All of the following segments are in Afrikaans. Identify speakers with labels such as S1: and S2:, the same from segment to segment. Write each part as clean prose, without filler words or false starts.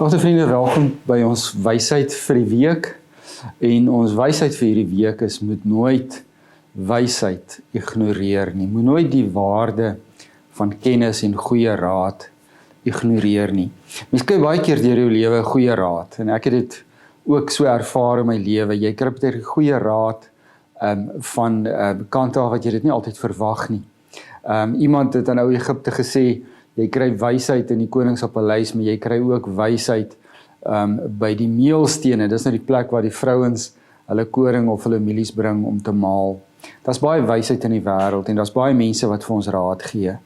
S1: Geachte vriende, welkom by ons wysheid vir die week. En ons wysheid vir hierdie week is, moet nooit wysheid ignoreer nie. Moet nooit die waarde van kennis en goeie raad ignoreer nie. Mens kry baie keer deur jou lewe goeie raad, en ek het dit ook so ervaar in my lewe. Jy kry baie goeie raad van kante af wat jy dit nie altyd verwag nie. Iemand het aan ou Egipte gesê, jy kry wysheid in die koningspaleis, maar jy kry ook wysheid by die meelstene. Dis nou die plek waar die vrouens hulle koring of hulle mielies bring om te maal. Daar's baie wysheid in die wêreld en daar's baie mense wat vir ons raad gee.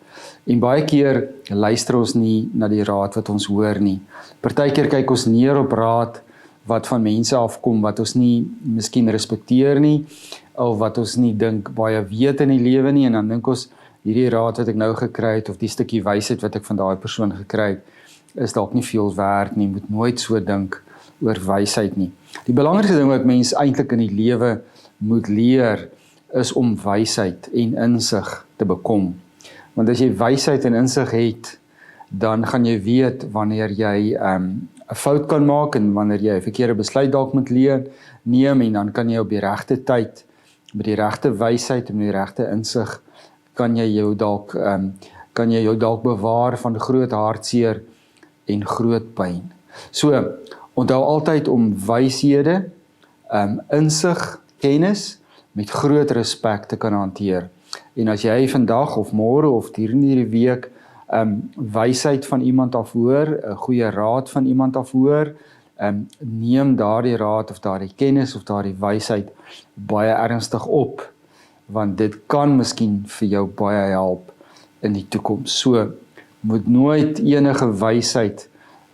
S1: En baie keer luister ons nie na die raad wat ons hoor nie. Partykeer kyk ons neer op raad wat van mense afkom wat ons nie miskien respekteer nie, of wat ons nie dink baie weet in die lewe nie, en dan dink ons, hierdie raad wat ek nou gekry het, of die stukkie wysheid wat ek van daai persoon gekry het, is dalk nie veel werd nie, moet nooit so dink oor wysheid nie. Die belangrikste ding wat mens eintlik in die lewe moet leer, is om wysheid en insig te bekom. Want as jy wysheid en insig het, dan gaan jy weet wanneer jy 'n fout kan maak, en wanneer jy 'n verkeerde besluit dalk moet neem, en dan kan jy op die regte tyd, met die regte wysheid en met die regte insig, kan jy jou dalk bewaar van groot hartseer en groot pyn. So, onthou altyd om wyshede, insig, kennis, met groot respek te kan hanteer. En as jy vandag of môre of hierdie week wysheid van iemand af hoor, 'n goeie raad van iemand af hoor, neem daardie raad of daardie kennis of daardie wysheid baie ernstig op, want dit kan miskien vir jou baie help in die toekoms. So, moet nooit enige wysheid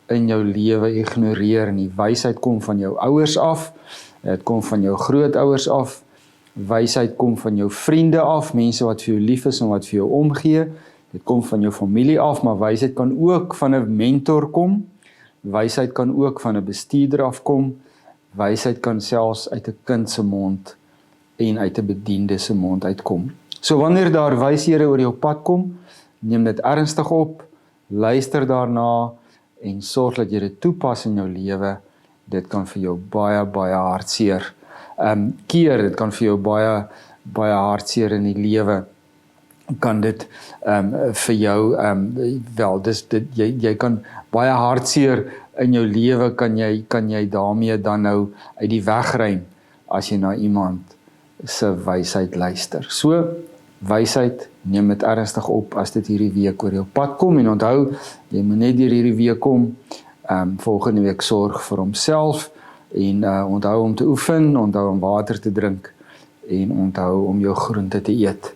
S1: in jou lewe ignoreer nie. Wysheid kom van jou ouers af, dit kom van jou grootouers af, wysheid kom van jou vriende af, mense wat vir jou lief is en wat vir jou omgee, dit kom van jou familie af, maar wysheid kan ook van 'n mentor kom, wysheid kan ook van 'n bestuurder afkom, wysheid kan selfs uit 'n kind se mond en uit 'n bediende se mond uitkom. So wanneer daar wyshede oor jou pad kom, neem dit ernstig op, luister daarna en sorg dat jy dit toepas in jou lewe. Dit kan vir jou baie hartseer keer, dit kan vir jou baie hartseer in die lewe. Kan dit vir jou jy kan baie hartseer in jou lewe kan jy daarmee dan nou uit die weg ruim as jy na iemand se wysheid luister. So, wysheid, neem dit ernstig op as dit hierdie week oor jou pad kom, en onthou, jy moet net deur hierdie week kom, volgende week sorg vir homself, en onthou om te oefen, onthou om water te drink, en onthou om jou groente te eet.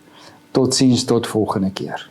S1: Totsiens, tot volgende keer.